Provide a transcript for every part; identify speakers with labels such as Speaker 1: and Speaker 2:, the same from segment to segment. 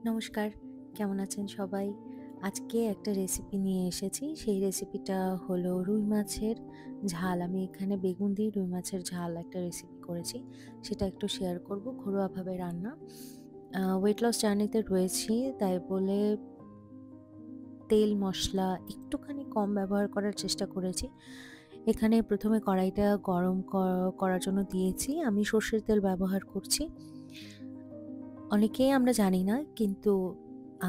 Speaker 1: নমস্কার, কেমন আছেন সবাই? আজকে একটা রেসিপি নিয়ে এসেছি। সেই রেসিপিটা হলো রুই মাছের ঝাল। আমি এখানে বেগুন দিয়ে রুই মাছের ঝাল একটা রেসিপি করেছি। সেটা একটু শেয়ার করব, ঘরোয়াভাবে রান্না। ওয়েট লস জার্নিতে রয়েছি, তাই বলে তেল, মসলা একটুখানি কম ব্যবহার করার চেষ্টা করেছি। এখানে ১ম এ কড়াইটা গরম করার জন্য দিয়েছি। আমি সর্ষের তেল ব্যবহার করছি। অনেকেই আমরা জানি না, কিন্তু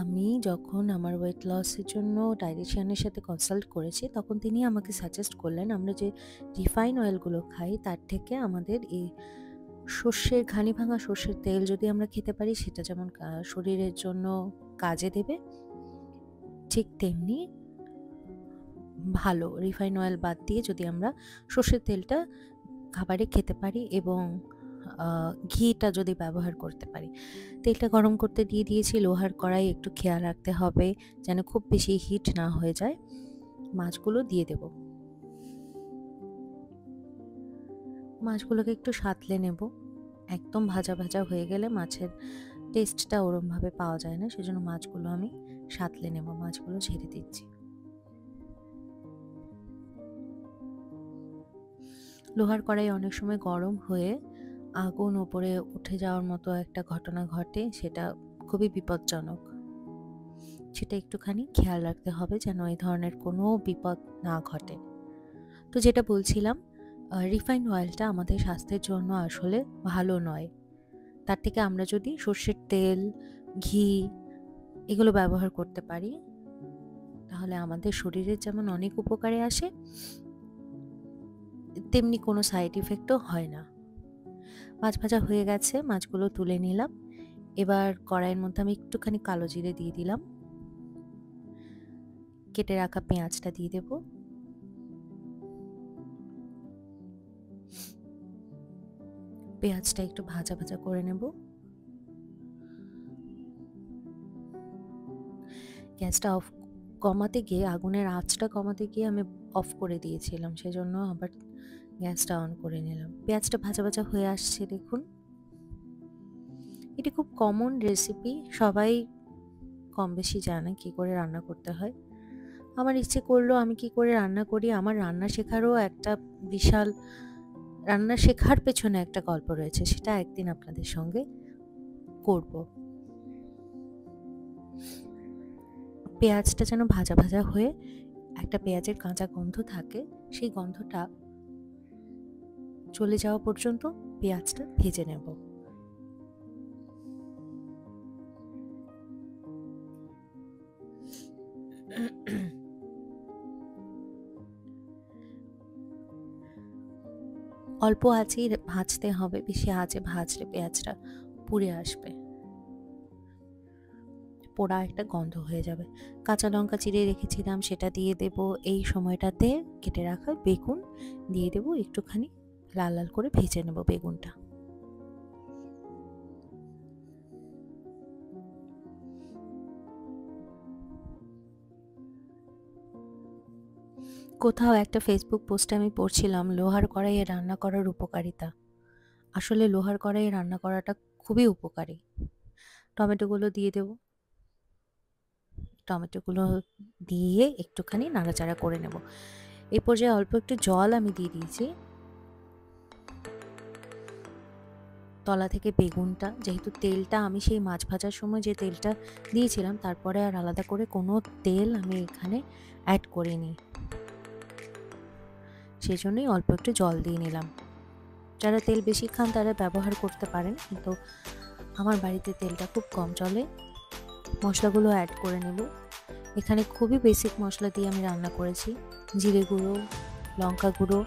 Speaker 1: আমি যখন আমার ওয়েট লসের জন্য ডায়েটিশিয়ানের সাথে কনসাল্ট করেছি, তখন তিনি আমাকে সাজেস্ট করলেন আমরা যে রিফাইন অয়েলগুলো খাই তার থেকে আমাদের এই ঘানি ভাঙা সর্ষের তেল যদি আমরা খেতে পারি, সেটা যেমন শরীরের জন্য কাজে দেবে, ঠিক তেমনি ভালো রিফাইন অয়েল বাদ দিয়ে যদি আমরা সর্ষের তেলটা খাবারে খেতে পারি এবং ঘিটা যদি ব্যবহার করতে পারি। তেলটা গরম করতে দিয়ে দিয়েছি লোহার কড়াই। একটু খেয়াল রাখতে হবে যেন খুব বেশি হিট না হয়ে যায়। মাছগুলো দিয়ে দেব। মাছগুলোকে একটু সাঁতলে নেব। একদম ভাজা ভাজা হয়ে গেলে মাছের টেস্টটা ওরমভাবে পাওয়া যায় না, সেজন্য মাছগুলো আমি সাঁতলে নেব। মাছগুলো ছেড়ে দিচ্ছি। লোহার কড়াই অনেক সময় গরম হয়ে আগুন ওপরে উঠে যাওয়ার মতো একটা ঘটনা ঘটে, সেটা খুবই বিপজ্জনক। সেটা একটুখানি খেয়াল রাখতে হবে যেন এই ধরনের কোনো বিপদ না ঘটে। তো যেটা বলছিলাম, রিফাইন্ড অয়েলটা আমাদের স্বাস্থ্যের জন্য আসলে ভালো নয়। তার থেকে আমরা যদি সর্ষের তেল, ঘি এগুলো ব্যবহার করতে পারি, তাহলে আমাদের শরীরের যেমন অনেক উপকারে আসে, তেমনি কোনো সাইড ইফেক্টও হয় না। মাছ ভাজা হয়ে গেছে, মাছগুলো তুলে নিলাম। এবার কড়াইয়ের মধ্যে আমি একটুখানি কালো জিরে দিয়ে দিলাম। কেটে রাখা পেঁয়াজটা দিয়ে দেব। পেঁয়াজটা একটু ভাজা ভাজা করে নেব। গ্যাসটা কমাতে গিয়ে, আগুনের আঁচটা কমাতে গিয়ে আমি অফ করে দিয়েছিলাম, সেজন্য আবার গ্যাসটা অন করে নিলাম। পেঁয়াজটা ভাজা ভাজা হয়ে আসছে, দেখুন। এটি খুব কমন রেসিপি, সবাই কম বেশি জানে কি করে রান্না করতে হয়। আমার ইচ্ছে করলো আমি কি করে রান্না করি। আমার রান্না শেখারও একটা বিশাল, রান্না শেখার পেছনে একটা গল্প রয়েছে, সেটা একদিন আপনাদের সঙ্গে করব। পেঁয়াজটা যেন ভাজা ভাজা হয়ে একটা পেঁয়াজের কাঁচা গন্ধ থাকে, সেই গন্ধটা চলে যাওয়া পর্যন্ত পেঁয়াজটা ভেজে নেব। অল্প আঁচেই ভাজতে হবে, বেশি আঁচে ভাজলে পেঁয়াজটা পুড়ে আসবে, পোড়া একটা গন্ধ হয়ে যাবে। কাঁচা লঙ্কা চিড়ে রেখেছিলাম, সেটা দিয়ে দেব। এই সময়টাতে কেটে রাখা বেগুন দিয়ে দেব, একটুখানি লাল লাল করে ভেজে নেব বেগুনটা। কোথাও একটা ফেসবুক পোস্টে আমি পড়ছিলাম লোহার কড়াইয়ে রান্না করার উপকারিতা। আসলে লোহার কড়াইয়ে রান্না করাটা খুবই উপকারী। টমেটোগুলো দিয়ে দেব। টমেটোগুলো দিয়ে একটুখানি নাড়াচাড়া করে নেব। এই পর্যায়ে অল্প একটু জল আমি দিয়ে দিয়েছি। তলা থেকে বেগুনটা, যেহেতু তেলটা আমি সেই মাছ ভাজার সময় যে তেলটা দিয়েছিলাম, তারপরে আর আলাদা করে কোনো তেল আমি এখানে অ্যাড করিনি, সেই জন্যই অল্প একটু জল দিয়ে নিলাম। যারা তেল বেশি খান তারা ব্যবহার করতে পারেন, কিন্তু আমার বাড়িতে তেলটা খুব কম চলে। মশলাগুলো অ্যাড করে নেব। এখানে খুবই বেসিক মশলা দিয়ে আমি রান্না করেছি। জিরে গুঁড়ো, লঙ্কা গুঁড়ো।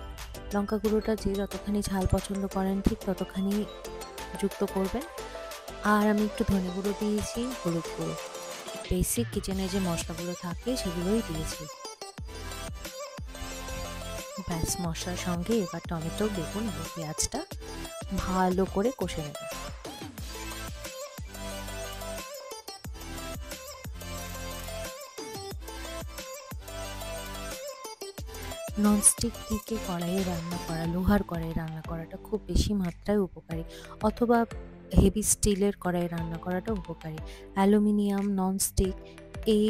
Speaker 1: লঙ্কা গুঁড়োটা যে যতখানি ঝাল পছন্দ করেন ঠিক ততখানি যুক্ত করবেন। আর আমি একটু ধনে গুঁড়ো দিয়েছি, হলুদ গুঁড়ো। বেসিক কিচেনে যে মশলাগুলো থাকে সেগুলোই দিয়েছি। ব্যাস, মশলার সঙ্গে এবার টমেটো, বেগুন এবং পেঁয়াজটা ভালো করে কষে নেব। ননস্টিক থেকে কড়াইয়ে রান্না করা, লোহার কড়াইয়ে রান্না করাটা খুব বেশি মাত্রায় উপকারী। অথবা হেভি স্টিলের কড়াইয়ে রান্না করাটা উপকারী। অ্যালুমিনিয়াম, ননস্টিক এই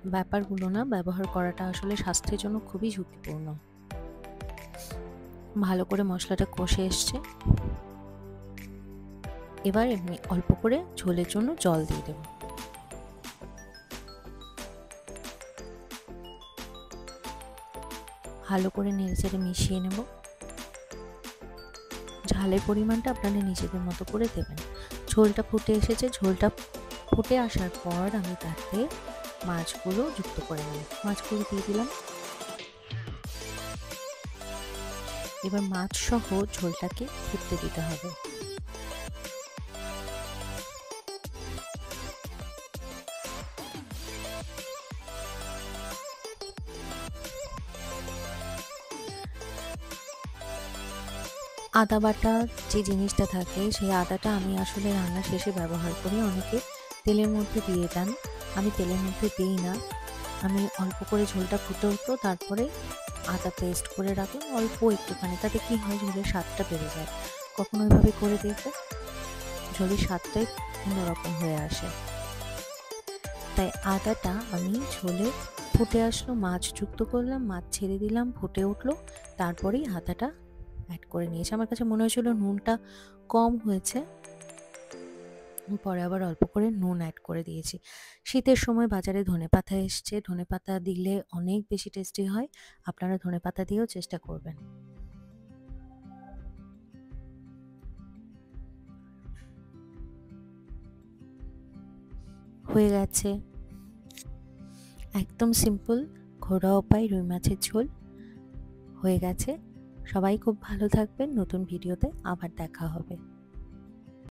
Speaker 1: ব্যাপারগুলো না ব্যবহার করাটা আসলে স্বাস্থ্যের জন্য খুবই ঝুঁকিপূর্ণ। ভালো করে মশলাটা কষে এসছে। এবার আমি অল্প করে ঝোলের জন্য জল দিয়ে দেব। ভালো করে নেড়েচেড়ে মিশিয়ে নেব। ঝালের পরিমাণটা আপনারা নিজেদের মতো করে দেবেন। ঝোলটা ফুটে এসেছে, ঝোলটা ফুটে আসার পর আমি তাতে মাছগুলো যুক্ত করে নেব। মাছগুলো দিয়ে দিলাম। এবার মাছ সহ ঝোলটাকে ফুটতে দিতে হবে। আদা বাটা যে জিনিসটা থাকে সেই আদাটা আমি আসলে রান্না শেষে ব্যবহার করি। অনেকে তেলের মধ্যে দিয়ে দেন, আমি তেলের মধ্যে দিই না। আমি অল্প করে ঝোলটা ফুটে উঠলো, তারপরে আদা পেস্ট করে রাখলাম অল্প একটুখানি। তাতে কি হয়, ঝোলের স্বাদটা বেড়ে যায়। কখনো এভাবে করে দেখবে, ঝোলের স্বাদটাই অন্যরকম হয়ে আসে। তাই আদাটা আমি ঝোলে ফুটে আসলো, মাছ যুক্ত করলাম, মাছ ছেড়ে দিলাম, ফুটে উঠলো, তারপরেই আদাটা অ্যাড করে নিয়েছি। আমার কাছে মনে হয়েছিল নুনটা কম হয়েছে, পরে আবার অল্প করে নুন অ্যাড করে দিয়েছি। শীতের সময় বাজারে ধনেপাতা এসছে, ধনেপাতা দিলে অনেক বেশি টেস্টি হয়। আপনারা ধনেপাতা দিয়েও চেষ্টা করবেন। হয়ে গেছে, একদম সিম্পল ঘরোয়া উপায় রুই মাছের ঝোল হয়ে গেছে। সবাই খুব ভালো থাকবেন। নতুন ভিডিওতে আবার দেখা হবে।